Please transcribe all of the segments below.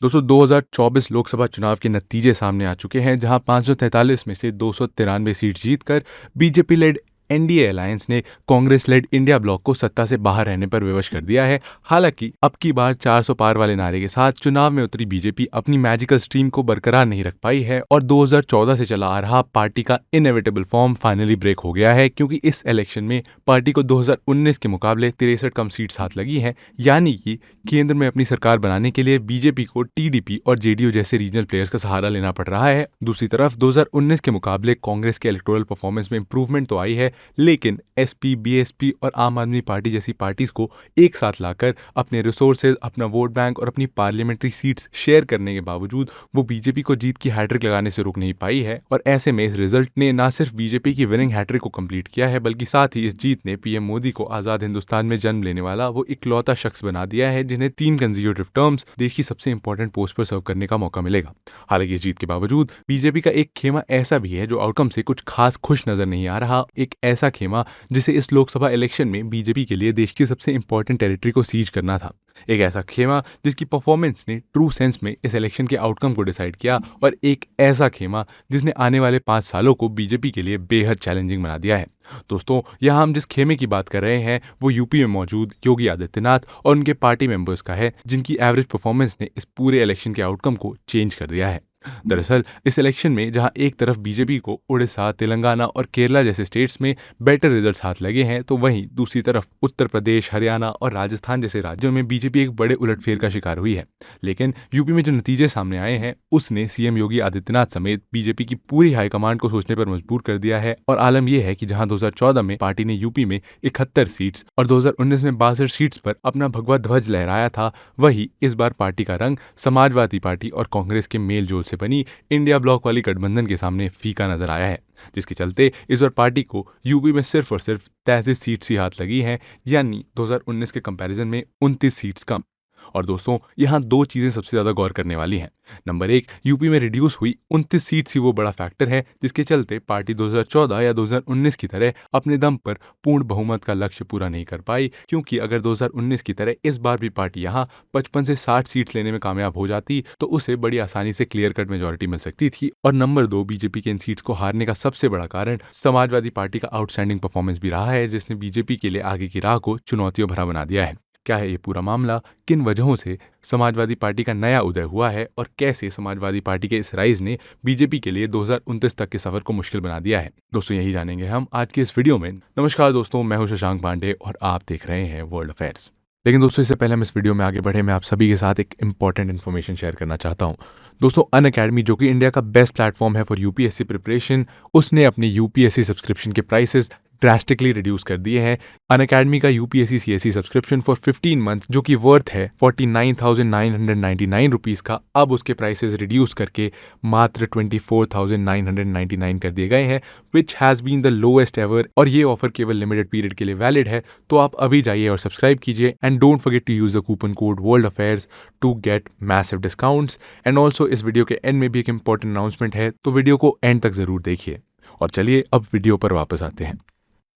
दोस्तों 2024 लोकसभा चुनाव के नतीजे सामने आ चुके हैं, जहां 543 में से 293 सीट जीतकर बीजेपी लेड एनडीए अलायंस ने कांग्रेस लेड इंडिया ब्लॉक को सत्ता से बाहर रहने पर विवश कर दिया है। हालांकि अब की बार 400 पार वाले नारे के साथ चुनाव में उतरी बीजेपी अपनी मैजिकल स्ट्रीम को बरकरार नहीं रख पाई है और 2014 से चला आ रहा पार्टी का इनएविटेबल फॉर्म फाइनली ब्रेक हो गया है, क्योंकि इस इलेक्शन में पार्टी को 2019 के मुकाबले 63 कम सीट्स हाथ लगी हैं। यानी कि केंद्र में अपनी सरकार बनाने के लिए बीजेपी को टीडीपी और जेडीयू जैसे रीजनल प्लेयर्स का सहारा लेना पड़ रहा है। दूसरी तरफ 2019 के मुकाबले कांग्रेस के इलेक्टोरल परफॉर्मेंस में इंप्रूवमेंट तो आई है, लेकिन एसपी, बीएसपी और आम आदमी पार्टी जैसी पार्टीज को एक साथ लाकर अपने रिसोर्सेज, अपना वोट बैंक और अपनी पार्लियामेंट्री सीट्स शेयर करने के बावजूद वो बीजेपी को जीत की हैट्रिक लगाने से रोक नहीं पाई है। और ऐसे में इस रिजल्ट ने न सिर्फ बीजेपी की विनिंग हैट्रिक को कंप्लीट किया है, बल्कि साथ ही इस जीत ने पीएम मोदी को आजाद हिंदुस्तान में जन्म लेने वाला वो इकलौता शख्स बना दिया है जिन्हें 3 कंसेक्यूटिव टर्म्स देश की सबसे इंपॉर्टेंट पोस्ट पर सर्व करने का मौका मिलेगा। हालांकि इस जीत के बावजूद बीजेपी का एक खेमा ऐसा भी है जो आउटकम से कुछ खास खुश नजर नहीं आ रहा। एक ऐसा खेमा जिसे इस लोकसभा इलेक्शन में बीजेपी के लिए देश की सबसे इंपॉर्टेंट टेरिटरी को सीज करना था। एक ऐसा खेमा जिसकी परफॉर्मेंस ने ट्रू सेंस में इस इलेक्शन के आउटकम को डिसाइड किया, और एक ऐसा खेमा जिसने आने वाले 5 सालों को बीजेपी के लिए बेहद चैलेंजिंग बना दिया है। दोस्तों, यहाँ हम जिस खेमे की बात कर रहे हैं वो यूपी में मौजूद योगी आदित्यनाथ और उनके पार्टी मेंबर्स का है, जिनकी एवरेज परफॉर्मेंस ने इस पूरे इलेक्शन के आउटकम को चेंज कर दिया है। दरअसल इस इलेक्शन में जहां एक तरफ बीजेपी को उड़ीसा, तेलंगाना और केरला जैसे स्टेट्स में बेटर रिजल्ट्स हाथ लगे हैं, तो वहीं दूसरी तरफ उत्तर प्रदेश, हरियाणा और राजस्थान जैसे राज्यों में बीजेपी एक बड़े उलटफेर का शिकार हुई है। लेकिन यूपी में जो नतीजे सामने आए हैं उसने सीएम योगी आदित्यनाथ समेत बीजेपी की पूरी हाईकमांड को सोचने पर मजबूर कर दिया है। और आलम यह है कि जहां 2014 में पार्टी ने यूपी में 71 सीट्स और 2019 में 62 सीट्स पर अपना भगवा ध्वज लहराया था, वही इस बार पार्टी का रंग समाजवादी पार्टी और कांग्रेस के मेल जोल से बनी इंडिया ब्लॉक वाली गठबंधन के सामने फीका नजर आया है, जिसके चलते इस बार पार्टी को यूपी में सिर्फ और सिर्फ 33 सीट्स ही हाथ लगी हैं, यानी 2019 के कंपैरिजन में 29 सीट्स कम। और दोस्तों, यहाँ 2 चीजें सबसे ज्यादा गौर करने वाली हैं। नंबर 1, यूपी में रिड्यूस हुई 29 सीट्स ही वो बड़ा फैक्टर है जिसके चलते पार्टी 2014 या 2019 की तरह अपने दम पर पूर्ण बहुमत का लक्ष्य पूरा नहीं कर पाई, क्योंकि अगर 2019 की तरह इस बार भी पार्टी यहाँ 55 से 60 सीट्स लेने में कामयाब हो जाती तो उसे बड़ी आसानी से क्लियर कट मेजोरिटी मिल सकती थी। और नंबर 2, बीजेपी के इन सीट्स को हारने का सबसे बड़ा कारण समाजवादी पार्टी का आउटस्टैंडिंग परफॉर्मेंस भी रहा है, जिसने बीजेपी के लिए आगे की राह को चुनौतियों भरा बना दिया है। क्या है ये पूरा मामला, किन वजहों से समाजवादी पार्टी का नया उदय हुआ है और कैसे समाजवादी पार्टी के इस राइज ने बीजेपी के लिए 2029 तक के सफर को मुश्किल बना दिया है, दोस्तों यही जानेंगे हम आज की इस वीडियो में। नमस्कार दोस्तों, मैं हूं शशांक पांडे और आप देख रहे हैं वर्ल्ड अफेयर्स। लेकिन दोस्तों, इससे पहले हम इस वीडियो में आगे बढ़े, मैं आप सभी के साथ एक इंपॉर्टेंट इन्फॉर्मेशन शेयर करना चाहता हूं। दोस्तों, अनअकैडमी जो कि इंडिया का बेस्ट प्लेटफॉर्म है फॉर यूपीएससी प्रिपरेशन, उसने अपने यूपीएससी सब्सक्रिप्शन के प्राइसेस ड्रास्टिकली रिड्यूस कर दिए हैं। अनअकैडमी का UPSC CSC subscription for 15 month जो कि वर्थ है 49,999 रुपीज़ का, अब उसके प्राइसेस रिड्यूस करके मात्र 24,999 कर दिए गए हैं, which has been the lowest ever. और ये ऑफर केवल लिमिटेड पीरियड के लिए वैलिड है, तो आप अभी जाइए और सब्सक्राइब कीजिए and don't forget to use the coupon code world affairs to get massive discounts. And also इस वीडियो के एंड में भी एक इंपॉर्टेंट अनाउंसमेंट है, तो वीडियो को एंड तक जरूर देखिए। और चलिए अब वीडियो पर वापस आते हैं।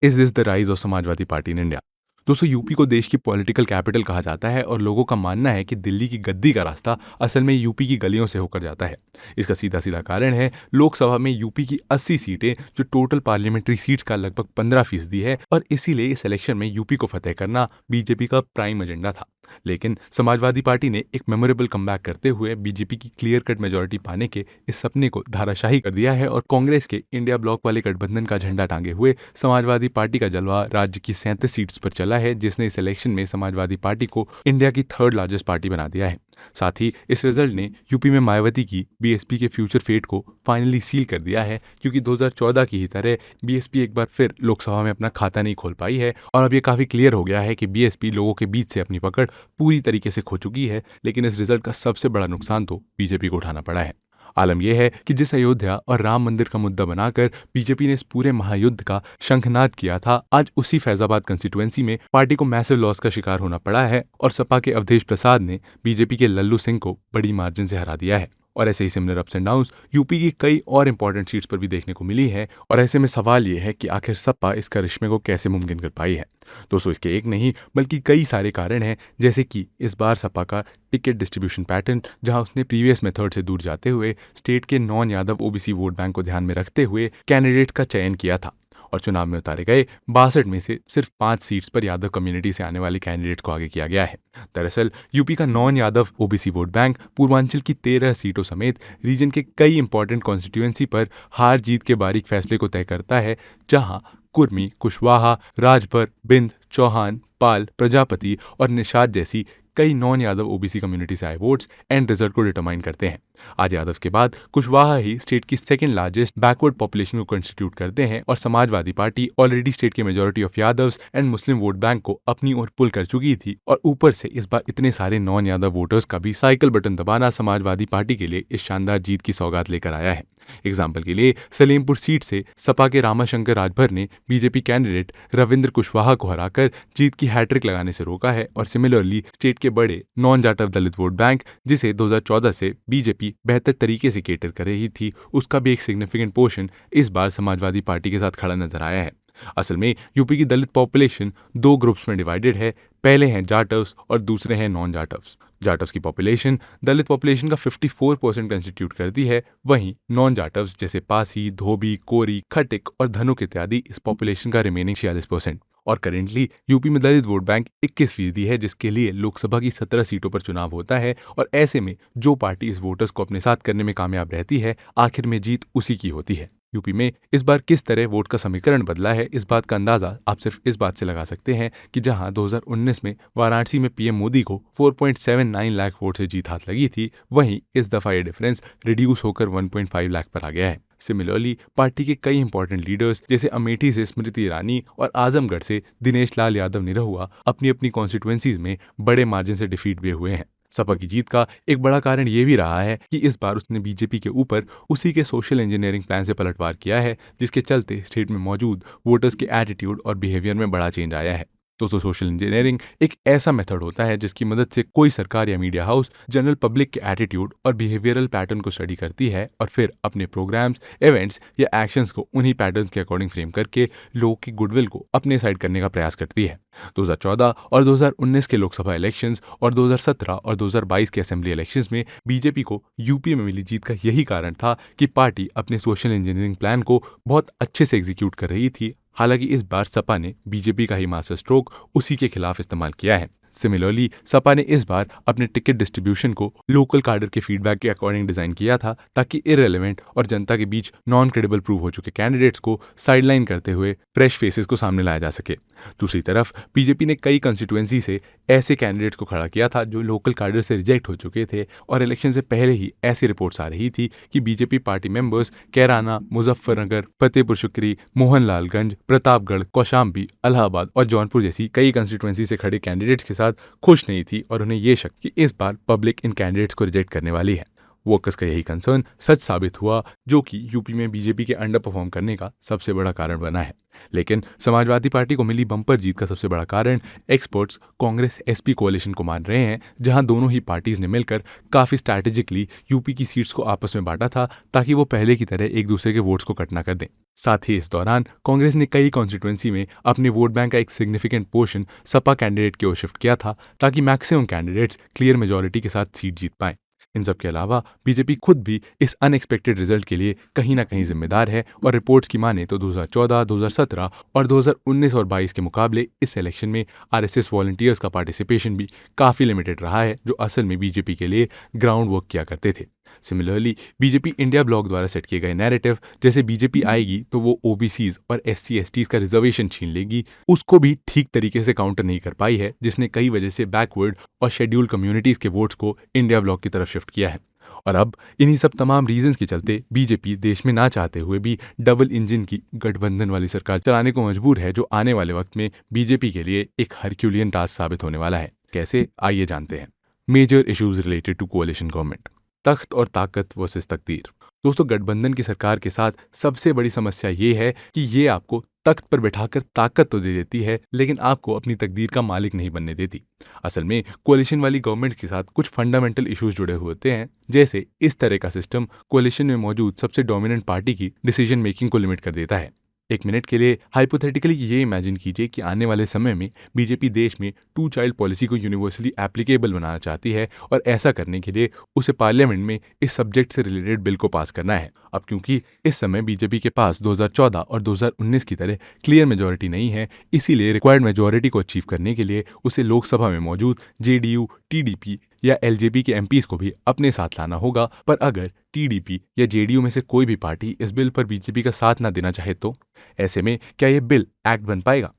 Is this the rise of Samajwadi party in India? दोस्तों, यूपी को देश की पॉलिटिकल कैपिटल कहा जाता है और लोगों का मानना है कि दिल्ली की गद्दी का रास्ता असल में यूपी की गलियों से होकर जाता है। इसका सीधा सीधा कारण है लोकसभा में यूपी की 80 सीटें, जो टोटल पार्लियामेंट्री सीट्स का लगभग 15% है, और इसीलिए इस इलेक्शन में यूपी को फतेह करना बीजेपी का प्राइम एजेंडा था। लेकिन समाजवादी पार्टी ने एक मेमोरेबल कमबैक करते हुए बीजेपी की क्लियर कट मेजोरिटी पाने के इस सपने को धाराशाही कर दिया है और कांग्रेस के इंडिया ब्लॉक वाले गठबंधन का झंडा टांगे हुए समाजवादी पार्टी का जलवा राज्य की 37 सीट्स पर चला है, जिसने इस इलेक्शन में समाजवादी पार्टी को इंडिया की 3rd लार्जेस्ट पार्टी बना दिया है। साथ ही इस रिजल्ट ने यूपी में मायावती की बीएसपी के फ्यूचर फेट को फाइनली सील कर दिया है, क्योंकि 2014 की ही तरह बीएसपी एक बार फिर लोकसभा में अपना खाता नहीं खोल पाई है। और अब ये काफी क्लियर हो गया है कि बीएसपी लोगों के बीच से अपनी पकड़ पूरी तरीके से खो चुकी है। लेकिन इस रिजल्ट का सबसे बड़ा नुकसान तो बीजेपी को उठाना पड़ा है। आलम यह है कि जिस अयोध्या और राम मंदिर का मुद्दा बनाकर बीजेपी ने इस पूरे महायुद्ध का शंखनाद किया था, आज उसी फैजाबाद कंस्टिट्यूएंसी में पार्टी को मैसिव लॉस का शिकार होना पड़ा है और सपा के अवधेश प्रसाद ने बीजेपी के लल्लू सिंह को बड़ी मार्जिन से हरा दिया है। और ऐसे ही similar ups and downs UP की कई और इंपॉर्टेंट सीट्स पर भी देखने को मिली है। और ऐसे में सवाल ये है कि आखिर सपा इस करिश्मे को कैसे मुमकिन कर पाई है। दोस्तों, इसके एक नहीं बल्कि कई सारे कारण हैं, जैसे कि इस बार सपा का टिकट डिस्ट्रीब्यूशन पैटर्न, जहां उसने प्रीवियस मेथड से दूर जाते हुए स्टेट के non Yadav OBC vote bank को ध्यान में रखते हुए कैंडिडेट्स का चयन किया था और चुनाव में उतारे गए 62 में से सिर्फ 5 सीट्स पर यादव कम्युनिटी से आने वाले कैंडिडेट्स को आगे किया गया है। दरअसल यूपी का non Yadav OBC vote bank Purvanchal की 13 सीटों समेत रीजन के कई इंपॉर्टेंट कॉन्स्टिट्यूएंसी पर हार जीत के बारीक फैसले को तय करता है, जहां कुर्मी, कुशवाहा, राजभर, बिंद, चौहान, पाल, प्रजापति और निषाद जैसी कई नॉन यादव ओबीसी कम्युनिटी से आए वोट्स एंड रिजल्ट को डिटरमाइन करते हैं। आज यादव के बाद कुशवाहा ही स्टेट की सेकंड लार्जेस्ट बैकवर्ड पॉपुलेशन को कंस्टिट्यूट करते हैं और समाजवादी पार्टी ऑलरेडी स्टेट के majority of Yadavs and Muslim vote bank को अपनी ओर पुल कर चुकी थी और ऊपर से इस बार इतने सारे नॉन यादव वोटर्स का भी साइकिल बटन दबाना समाजवादी पार्टी के लिए इस शानदार जीत की सौगात लेकर आया है। एग्जाम्पल के लिए सलेमपुर सीट से सपा के रामाशंकर राजभर ने बीजेपी कैंडिडेट रविंद्र कुशवाहा को हराकर जीत की हैट्रिक लगाने से रोका है और सिमिलरली स्टेट के बड़े नॉन जाटव दलित वोट बैंक, जिसे 2014 से बीजेपी बेहतर तरीके से केटर कर रही थी, उसका भी एक सिग्निफिकेंट पोर्शन इस बार समाजवादी पार्टी के साथ खड़ा नजर आया है। असल में यूपी की दलित पॉपुलेशन 2 ग्रुप्स में डिवाइडेड है। पहले हैं जाटव्स और दूसरे हैं नॉन जाटव्स। जाटव्स की पॉपुलेशन दलित पॉपुलेशन का 54% कंस्टिट्यूट करती है, वहीं नॉन जाटव्स जैसे पासी, धोबी, कोरी, खटिक और धनुक इत्यादि इस पॉपुलेशन का रिमेनिंग 46%। और करेंटली यूपी में दलित वोट बैंक 21% है, जिसके लिए लोकसभा की 17 सीटों पर चुनाव होता है और ऐसे में जो पार्टी इस वोटर्स को अपने साथ करने में कामयाब रहती है, आखिर में जीत उसी की होती है। यूपी में इस बार किस तरह वोट का समीकरण बदला है, इस बात का अंदाजा आप सिर्फ इस बात से लगा सकते हैं कि जहां 2019 में वाराणसी में पीएम मोदी को 4.79 लाख वोट से जीत हाथ लगी थी, वहीं इस दफा ये डिफरेंस रिड्यूस होकर 1.5 लाख पर आ गया है। सिमिलरली पार्टी के कई इंपॉर्टेंट लीडर्स जैसे अमेठी से स्मृति ईरानी और आजमगढ़ से दिनेश लाल यादव निरहुआ अपनी अपनी कॉन्स्टिट्यूएंसीज में बड़े मार्जिन से डिफीट भी हुए हैं। सपा की जीत का एक बड़ा कारण ये भी रहा है कि इस बार उसने बीजेपी के ऊपर उसी के सोशल इंजीनियरिंग प्लान से पलटवार किया है, जिसके चलते स्टेट में मौजूद वोटर्स के एटीट्यूड और बिहेवियर में बड़ा चेंज आया है। दोस्तों, सोशल इंजीनियरिंग एक ऐसा मेथड होता है जिसकी मदद से कोई सरकार या मीडिया हाउस जनरल पब्लिक के एटीट्यूड और बिहेवियरल पैटर्न को स्टडी करती है और फिर अपने प्रोग्राम्स, इवेंट्स या एक्शंस को उन्हीं पैटर्न्स के अकॉर्डिंग फ्रेम करके लोगों की गुडविल को अपने साइड करने का प्रयास करती है। 2014 और 2019 के लोकसभा इलेक्शंस और 2017 और 2022 के असेंबली इलेक्शंस में बीजेपी को यूपी में मिली जीत का यही कारण था कि पार्टी अपने सोशल इंजीनियरिंग प्लान को बहुत अच्छे से एग्जीक्यूट कर रही थी। हालांकि इस बार सपा ने बीजेपी का ही मास्टर स्ट्रोक उसी के खिलाफ इस्तेमाल किया है। सिमिलरली सपा ने इस बार अपने टिकट डिस्ट्रीब्यूशन को लोकल कार्डर के फीडबैक के अकॉर्डिंग डिजाइन किया था, ताकि इररिलेवेंट और जनता के बीच नॉन क्रेडिबल प्रूव हो चुके कैंडिडेट्स को साइडलाइन करते हुए फ्रेश फेसेस को सामने लाया जा सके। दूसरी तरफ बीजेपी ने कई कंस्टिट्यूएंसी से ऐसे कैंडिडेट्स को खड़ा किया था जो लोकल कार्डर से रिजेक्ट हो चुके थे और इलेक्शन से पहले ही ऐसी रिपोर्ट्स आ रही थी कि BJP party members Kairana, Muzaffarnagar, Fatehpur Sikri, Mohanlalganj, Pratapgarh, Kaushambi, Allahabad और जौनपुर जैसी कई कंस्टिट्यूएंसी से खड़े कैंडिडेट्स के साथ खुश नहीं थी और उन्हें यह शक कि इस बार पब्लिक इन कैंडिडेट्स को रिजेक्ट करने वाली है। वर्कर्स का यही कंसर्न सच साबित हुआ, जो कि यूपी में बीजेपी के अंडर परफॉर्म करने का सबसे बड़ा कारण बना है। लेकिन समाजवादी पार्टी को मिली बम्पर जीत का सबसे बड़ा कारण एक्सपर्ट्स कांग्रेस एसपी कोalition को मान रहे हैं, जहां दोनों ही पार्टीज ने मिलकर काफी स्ट्रैटेजिकली यूपी की सीट्स को आपस में बांटा था, ताकि वो पहले की तरह एक दूसरे के वोट्स को कट ना कर दें। साथ ही इस दौरान कांग्रेस ने कई कॉन्स्टिट्यूएंसी में अपने वोट बैंक का एक सिग्निफिकेंट पोर्शन सपा कैंडिडेट की ओर शिफ्ट किया था, ताकि मैक्सिमम कैंडिडेट्स क्लियर मेजोरिटी के साथ सीट जीत पाएं। इन सब के अलावा बीजेपी खुद भी इस अनएक्सपेक्टेड रिजल्ट के लिए कहीं ना कहीं जिम्मेदार है और रिपोर्ट्स की माने तो 2014, 2017 और 2019 और 22 के मुकाबले इस इलेक्शन में आरएसएस वॉलंटियर्स का पार्टिसिपेशन भी काफ़ी लिमिटेड रहा है, जो असल में बीजेपी के लिए ग्राउंड वर्क किया करते थे। सिमिलरली बीजेपी इंडिया ब्लॉक द्वारा सेट किए गए नैरेटिव, जैसे बीजेपी आएगी तो वो ओबीसीज और SC/STs का रिजर्वेशन छीन लेगी, उसको भी ठीक तरीके से काउंटर नहीं कर पाई है, जिसने कई वजह से बैकवर्ड और शेड्यूल कम्युनिटीज के वोट्स को इंडिया ब्लॉक की तरफ शिफ्ट किया है। और अब इन्हीं सब तमाम रीजंस के चलते बीजेपी देश में ना चाहते हुए भी डबल इंजन की गठबंधन वाली सरकार चलाने को मजबूर है, जो आने वाले वक्त में बीजेपी के लिए एक हरक्यूलियन टास्क साबित होने वाला है। कैसे, आइए जानते हैं। Major issues related to coalition government, तख्त और ताकत वर्सेस तकदीर। दोस्तों, गठबंधन की सरकार के साथ सबसे बड़ी समस्या ये है कि ये आपको तख्त पर बैठाकर ताकत तो दे देती है, लेकिन आपको अपनी तकदीर का मालिक नहीं बनने देती। असल में कोalition वाली गवर्नमेंट के साथ कुछ फंडामेंटल इश्यूज जुड़े हुए होते हैं, जैसे इस तरह का सिस्टम कोalition में मौजूद सबसे डोमिनेंट पार्टी की डिसीजन मेकिंग को लिमिट कर देता है। एक मिनट के लिए हाइपोथेटिकली ये इमेजिन कीजिए कि आने वाले समय में बीजेपी देश में टू चाइल्ड पॉलिसी को यूनिवर्सली एप्लीकेबल बनाना चाहती है, और ऐसा करने के लिए उसे पार्लियामेंट में इस सब्जेक्ट से रिलेटेड बिल को पास करना है। अब क्योंकि इस समय बीजेपी के पास 2014 और 2019 की तरह क्लियर मेजोरिटी नहीं है, इसीलिए रिक्वायर्ड मेजोरिटी को अचीव करने के लिए उसे लोकसभा में मौजूद जेडीयू, टीडीपी या एलजेपी के एमपीज को भी अपने साथ लाना होगा। पर अगर टीडीपी या जेडीयू में से कोई भी पार्टी इस बिल पर बीजेपी का साथ ना देना चाहे तो ऐसे में क्या ये बिल एक्ट बन पाएगा?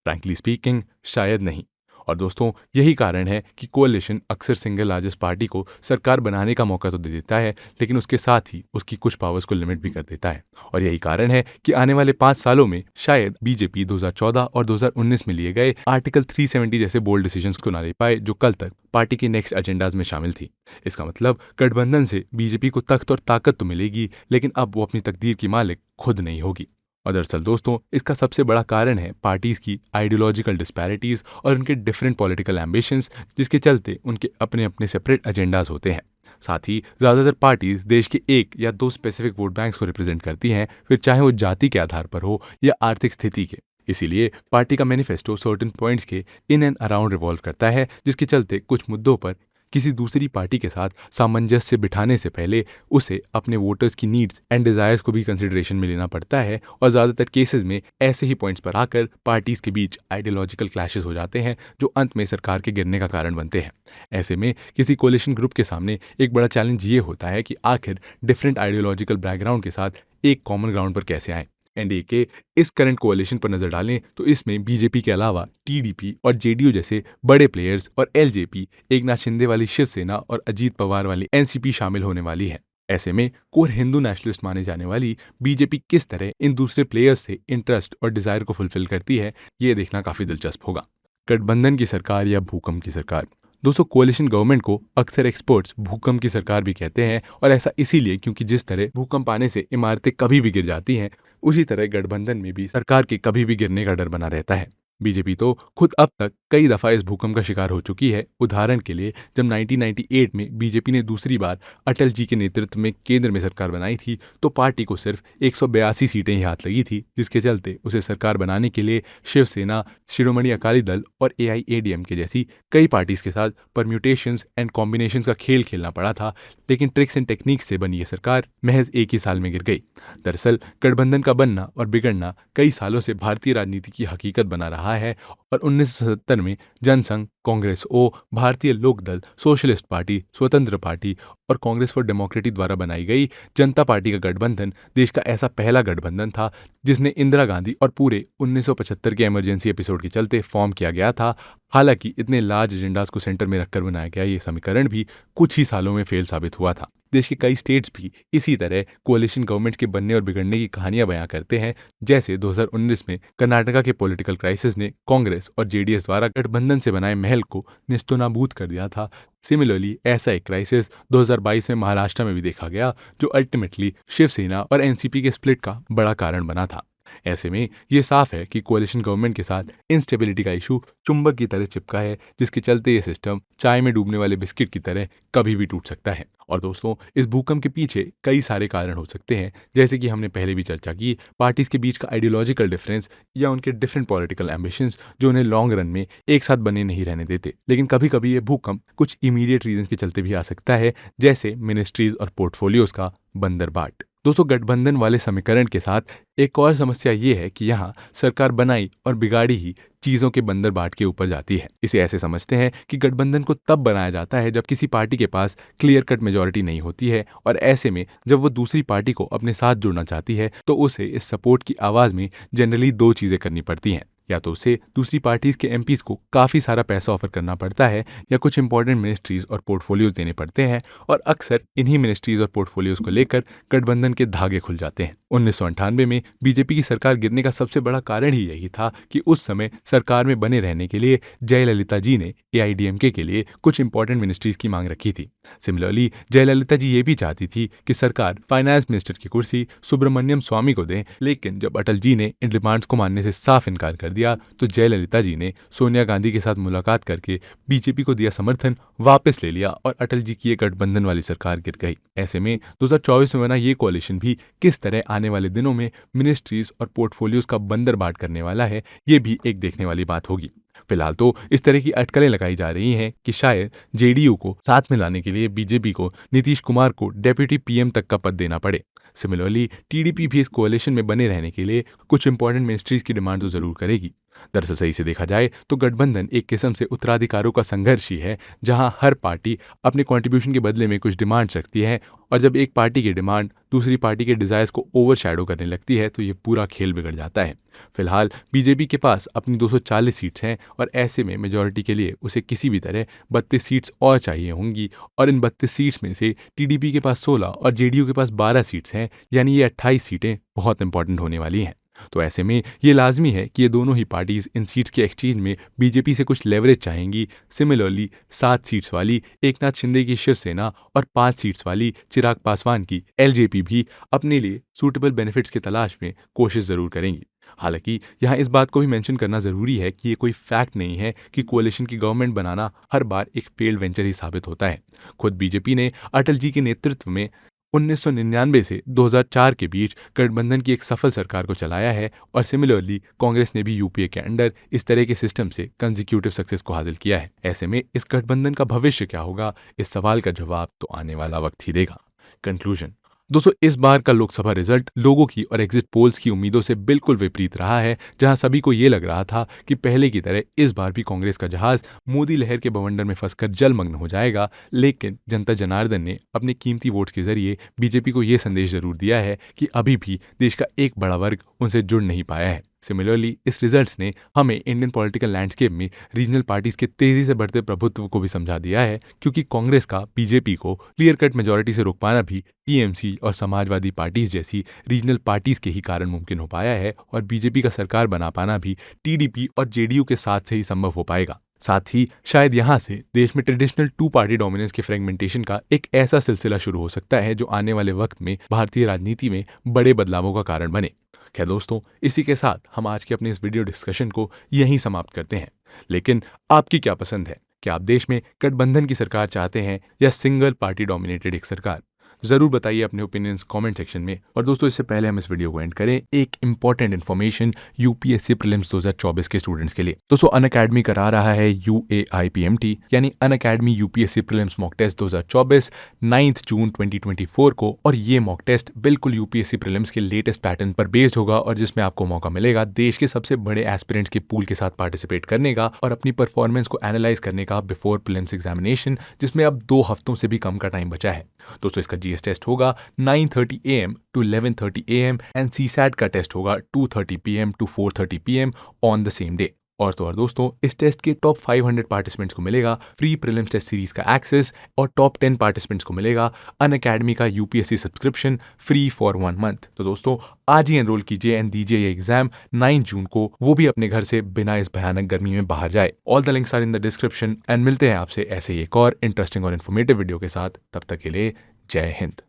फ्रैंकली स्पीकिंग, शायद नहीं। और दोस्तों, यही कारण है कि कोalition अक्सर सिंगल लार्जेस्ट पार्टी को सरकार बनाने का मौका तो दे देता है, लेकिन उसके साथ ही उसकी कुछ पावर्स को लिमिट भी कर देता है। और यही कारण है कि आने वाले 5 सालों में शायद बीजेपी 2014 और 2019 में लिए गए आर्टिकल 370 जैसे बोल्ड डिसीजंस को ना ले पाए, जो कल तक पार्टी के नेक्स्ट एजेंडाज में शामिल थी। इसका मतलब गठबंधन से बीजेपी को तख्त और ताकत तो मिलेगी, लेकिन अब वो अपनी तकदीर की मालिक खुद नहीं होगी। और दरअसल दोस्तों, इसका सबसे बड़ा कारण है पार्टीज की आइडियोलॉजिकल डिस्पैरिटीज और उनके डिफरेंट पॉलिटिकल एम्बिशंस, जिसके चलते उनके अपने अपने सेपरेट एजेंडाज होते हैं। साथ ही ज़्यादातर पार्टीज देश के 1 या 2 स्पेसिफिक वोट बैंक्स को रिप्रेजेंट करती हैं, फिर चाहे वो जाति के आधार पर हो या आर्थिक स्थिति के। इसीलिए पार्टी का मैनिफेस्टो सर्टेन पॉइंट्स के इन एंड अराउंड रिवॉल्व करता है, जिसके चलते कुछ मुद्दों पर किसी दूसरी पार्टी के साथ सामंजस्य बिठाने से पहले उसे अपने वोटर्स की नीड्स एंड डिजायर्स को भी कंसिडरेशन में लेना पड़ता है। और ज़्यादातर केसेस में ऐसे ही पॉइंट्स पर आकर पार्टीज के बीच आइडियोलॉजिकल क्लैशेस हो जाते हैं, जो अंत में सरकार के गिरने का कारण बनते हैं। ऐसे में किसी कोलिशन ग्रुप के सामने एक बड़ा चैलेंज ये होता है कि आखिर डिफरेंट आइडियोलॉजिकल बैकग्राउंड के साथ एक कॉमन ग्राउंड पर कैसे आए। एनडीए के इस करंट कोalition पर नजर डालें तो इसमें बीजेपी के अलावा टीडीपी और जेडीयू जैसे बड़े प्लेयर्स और एलजेपी, एकनाथ शिंदे वाली शिवसेना और अजीत पवार वाली एनसीपी शामिल होने वाली है। ऐसे में कोर हिंदू नेशनलिस्ट माने जाने वाली बीजेपी किस तरह इन दूसरे प्लेयर्स से इंटरेस्ट और डिजायर को फुलफिल करती है, ये देखना काफी दिलचस्प होगा। गठबंधन की सरकार या भूकंप की सरकार? दोस्तों, कोalition गवर्नमेंट को अक्सर एक्सपर्ट्स भूकंप की सरकार भी कहते हैं, और ऐसा इसीलिए क्योंकि जिस तरह भूकंप आने से इमारतें कभी भी गिर जाती हैं, उसी तरह गठबंधन में भी सरकार के कभी भी गिरने का डर बना रहता है। बीजेपी तो खुद अब तक कई दफा इस भूकंप का शिकार हो चुकी है। उदाहरण के लिए जब 1998 में बीजेपी ने दूसरी बार अटल जी के नेतृत्व में केंद्र में सरकार बनाई थी, तो पार्टी को सिर्फ 182 सीटें ही हाथ लगी थी, जिसके चलते उसे सरकार बनाने के लिए शिवसेना, शिरोमणि अकाली दल और एआईएडीएमके जैसी कई पार्टीज के साथ परम्यूटेशंस एंड कॉम्बिनेशंस का खेल खेलना पड़ा था। लेकिन ट्रिक्स एंड टेक्निक्स से बनी ये सरकार महज एक ही साल में गिर गई। दरअसल गठबंधन का बनना और बिगड़ना कई सालों से भारतीय राजनीति की हकीकत बना रहा है, और 1970 में जनसंघ, कांग्रेस ओ, भारतीय लोकदल, सोशलिस्ट पार्टी, स्वतंत्र पार्टी और कांग्रेस फॉर डेमोक्रेसी द्वारा बनाई गई जनता पार्टी का गठबंधन देश का ऐसा पहला गठबंधन था जिसने इंदिरा गांधी और पूरे 1975 के इमरजेंसी एपिसोड के चलते फॉर्म किया गया था। हालांकि इतने लार्ज एजेंडाज को सेंटर में रखकर बनाया गया ये समीकरण भी कुछ ही सालों में फेल साबित हुआ था। देश के कई स्टेट्स भी इसी तरह कोalition गवर्नमेंट्स के बनने और बिगड़ने की कहानियां बयां करते हैं। जैसे 2019 में कर्नाटका के पॉलिटिकल क्राइसिस ने कांग्रेस और जेडीएस द्वारा गठबंधन से बनाए महल को निस्तोनाबूद कर दिया था। सिमिलरली ऐसा एक क्राइसिस 2022 में महाराष्ट्र में भी देखा गया, जो अल्टीमेटली शिवसेना और एनसीपी के स्प्लिट का बड़ा कारण बना था। ऐसे में ये साफ है कि कोalition गवर्नमेंट के साथ इंस्टेबिलिटी का इशू चुंबक की तरह चिपका है, जिसके चलते ये सिस्टम चाय में डूबने वाले बिस्किट की तरह कभी भी टूट सकता है। और दोस्तों, इस भूकंप के पीछे कई सारे कारण हो सकते हैं, जैसे कि हमने पहले भी चर्चा की, पार्टीज के बीच का आइडियोलॉजिकल डिफरेंस या उनके डिफरेंट पॉलिटिकल एम्बिशंस जो उन्हें लॉन्ग रन में एक साथ बने नहीं रहने देते। लेकिन कभी कभी ये भूकंप कुछ इमीडिएट रीजन के चलते भी आ सकता है, जैसे मिनिस्ट्रीज और पोर्टफोलियोज का बंदरबाट। दोस्तों, गठबंधन वाले समीकरण के साथ एक और समस्या ये है कि यहाँ सरकार बनाई और बिगाड़ी ही चीजों के बंदरबाट के ऊपर जाती है। इसे ऐसे समझते हैं कि गठबंधन को तब बनाया जाता है जब किसी पार्टी के पास क्लियर कट मेजोरिटी नहीं होती है, और ऐसे में जब वो दूसरी पार्टी को अपने साथ जोड़ना चाहती है तो उसे इस सपोर्ट की आवाज में जनरली 2 चीजें करनी पड़ती हैं। या तो उसे दूसरी पार्टीज के एमपीज को काफ़ी सारा पैसा ऑफर करना पड़ता है या कुछ इंपॉर्टेंट मिनिस्ट्रीज और पोर्टफोलियोज देने पड़ते हैं, और अक्सर इन्हीं मिनिस्ट्रीज और पोर्टफोलियोज को लेकर गठबंधन के धागे खुल जाते हैं। 1998 में बीजेपी की सरकार गिरने का सबसे बड़ा कारण ही यही था कि उस समय सरकार में बने रहने के लिए जयललिता जी ने एआईडीएमके के लिए कुछ इंपॉर्टेंट मिनिस्ट्रीज की मांग रखी थी। सिमिलरली जयललिता जी ये भी चाहती थी कि सरकार फाइनेंस मिनिस्टर की कुर्सी सुब्रमण्यम स्वामी को दें, लेकिन जब अटल जी ने इन डिमांड्स को मानने से साफ इनकार कर दिया तो जयललिता जी ने सोनिया गांधी के साथ मुलाकात करके बीजेपी को दिया समर्थन वापस ले लिया और अटल जी की ये गठबंधन वाली सरकार गिर गई। ऐसे में 2024 में बना ये कोalition भी किस तरह आने वाले दिनों में मिनिस्ट्रीज और पोर्टफोलियोज का बंदर बाट करने वाला है, ये भी एक देखने वाली बात होगी। फिलहाल तो इस तरह की अटकलें लगाई जा रही हैं कि शायद जेडीयू को साथ में लाने के लिए बीजेपी को नीतीश कुमार को डेप्यूटी पीएम तक का पद देना पड़े। सिमिलरली टीडीपी भी इस कोalition में बने रहने के लिए कुछ इंपॉर्टेंट मिनिस्ट्रीज की डिमांड तो जरूर करेगी। दरअसल सही से देखा जाए तो गठबंधन एक किस्म से उत्तराधिकारों का संघर्ष ही है, जहां हर पार्टी अपने कंट्रीब्यूशन के बदले में कुछ डिमांड्स रखती है, और जब एक पार्टी की डिमांड दूसरी पार्टी के डिजायर्स को ओवरशैडो करने लगती है तो ये पूरा खेल बिगड़ जाता है। फिलहाल बीजेपी के पास अपनी 240 सीट्स हैं और ऐसे में मेजॉरिटी के लिए उसे किसी भी तरह 32 सीट्स और चाहिए होंगी, और इन 32 सीट्स में से टीडीपी के पास 16 और जेडीयू के पास 12 सीट्स हैं, यानी ये 28 सीटें बहुत इंपॉर्टेंट होने वाली हैं। तो ऐसे में ये लाजमी है कि ये दोनों ही पार्टीज इन सीट्स के एक्सचेंज में बीजेपी से कुछ लेवरेज चाहेंगी। सिमिलरली 7 सीट्स वाली एकनाथ शिंदे की शिवसेना और 5 सीट्स वाली चिराग पासवान की एलजेपी भी अपने लिए सूटेबल बेनिफिट्स की तलाश में कोशिश जरूर करेंगी। हालांकि यहाँ इस बात को भी मेंशन करना जरूरी है कि ये कोई फैक्ट नहीं है कि कोalition की गवर्नमेंट बनाना हर बार एक फेल्ड वेंचर ही साबित होता है। खुद बीजेपी ने अटल जी के नेतृत्व में 1999 से 2004 के बीच गठबंधन की एक सफल सरकार को चलाया है, और सिमिलरली कांग्रेस ने भी यूपीए के अंडर इस तरह के सिस्टम से कंसेक्यूटिव सक्सेस को हासिल किया है। ऐसे में इस गठबंधन का भविष्य क्या होगा, इस सवाल का जवाब तो आने वाला वक्त ही देगा। कंक्लूजन दोस्तों, इस बार का लोकसभा रिजल्ट लोगों की और एग्जिट पोल्स की उम्मीदों से बिल्कुल विपरीत रहा है। जहां सभी को ये लग रहा था कि पहले की तरह इस बार भी कांग्रेस का जहाज मोदी लहर के बवंडर में फंसकर जलमग्न हो जाएगा, लेकिन जनता जनार्दन ने अपने कीमती वोट्स के जरिए बीजेपी को ये संदेश जरूर दिया है कि अभी भी देश का एक बड़ा वर्ग उनसे जुड़ नहीं पाया है। सिमिलरली इस रिजल्ट्स ने हमें इंडियन पॉलिटिकल लैंडस्केप में रीजनल पार्टीज के तेजी से बढ़ते प्रभुत्व को भी समझा दिया है, क्योंकि कांग्रेस का बीजेपी को क्लियर कट मेजोरिटी से रोक पाना भी टीएमसी और समाजवादी पार्टीज जैसी रीजनल पार्टीज के ही कारण मुमकिन हो पाया है, और बीजेपी का सरकार बना पाना भी टीडीपी और जेडीयू के साथ से ही संभव हो पाएगा। साथ ही शायद यहाँ से देश में ट्रेडिशनल 2 पार्टी डोमिनेंस के फ्रेगमेंटेशन का एक ऐसा सिलसिला शुरू हो सकता है जो आने वाले वक्त में भारतीय राजनीति में बड़े बदलावों का कारण बने। खैर दोस्तों, इसी के साथ हम आज के अपने इस वीडियो डिस्कशन को यहीं समाप्त करते हैं। लेकिन आपकी क्या पसंद है? क्या आप देश में गठबंधन की सरकार चाहते हैं या सिंगल पार्टी डोमिनेटेड एक सरकार? जरूर बताइए अपने ओपिनियंस कमेंट सेक्शन में। और दोस्तों, इससे पहले हम इस वीडियो को एंड करें, एक इंपॉर्टेंट इन्फॉर्मेशन यूपीएससी प्रीलिम्स 2024 के स्टूडेंट्स के लिए। दोस्तों, अनअकैडमी करा रहा है UAIPMT यानी Unacademy UPSC prelims mock test 2024 9 जून 2024 को, और ये मॉक टेस्ट बिल्कुल यूपीएससी प्रीलिम्स के लेटेस्ट पैटर्न पर बेस्ड होगा, और जिसमें आपको मौका मिलेगा देश के सबसे बड़े एस्पिरेंट्स के पूल के साथ पार्टिसिपेट करने का और अपनी परफॉर्मेंस को एनालाइज करने का बिफोर प्रीलिम्स एग्जामिनेशन, जिसमें अब 2 हफ्तों से भी कम का टाइम बचा है। दोस्तों, इसका जीएस टेस्ट होगा 9:30 AM to 11:30 AM and CSAT का टेस्ट होगा 2:30 PM to 4:30 PM on the same day. और तो और दोस्तों, इस टेस्ट के टॉप 500 पार्टिसिपेंट्स को मिलेगा फ्री प्रीलिम्स टेस्ट सीरीज का एक्सेस, और टॉप 10 पार्टिसिपेंट्स को मिलेगा अनअकैडमी का UPSC subscription free for 1 month. तो दोस्तों, आज ही एनरोल कीजिए एंड दीजिए ये एग्जाम 9 जून को, वो भी अपने घर से बिना इस भयानक गर्मी में बाहर जाए। All the links are in the description, and मिलते हैं आपसे ऐसे ही एक और इंटरेस्टिंग और इन्फॉर्मेटिव वीडियो के साथ। तब तक के लिए जय हिंद।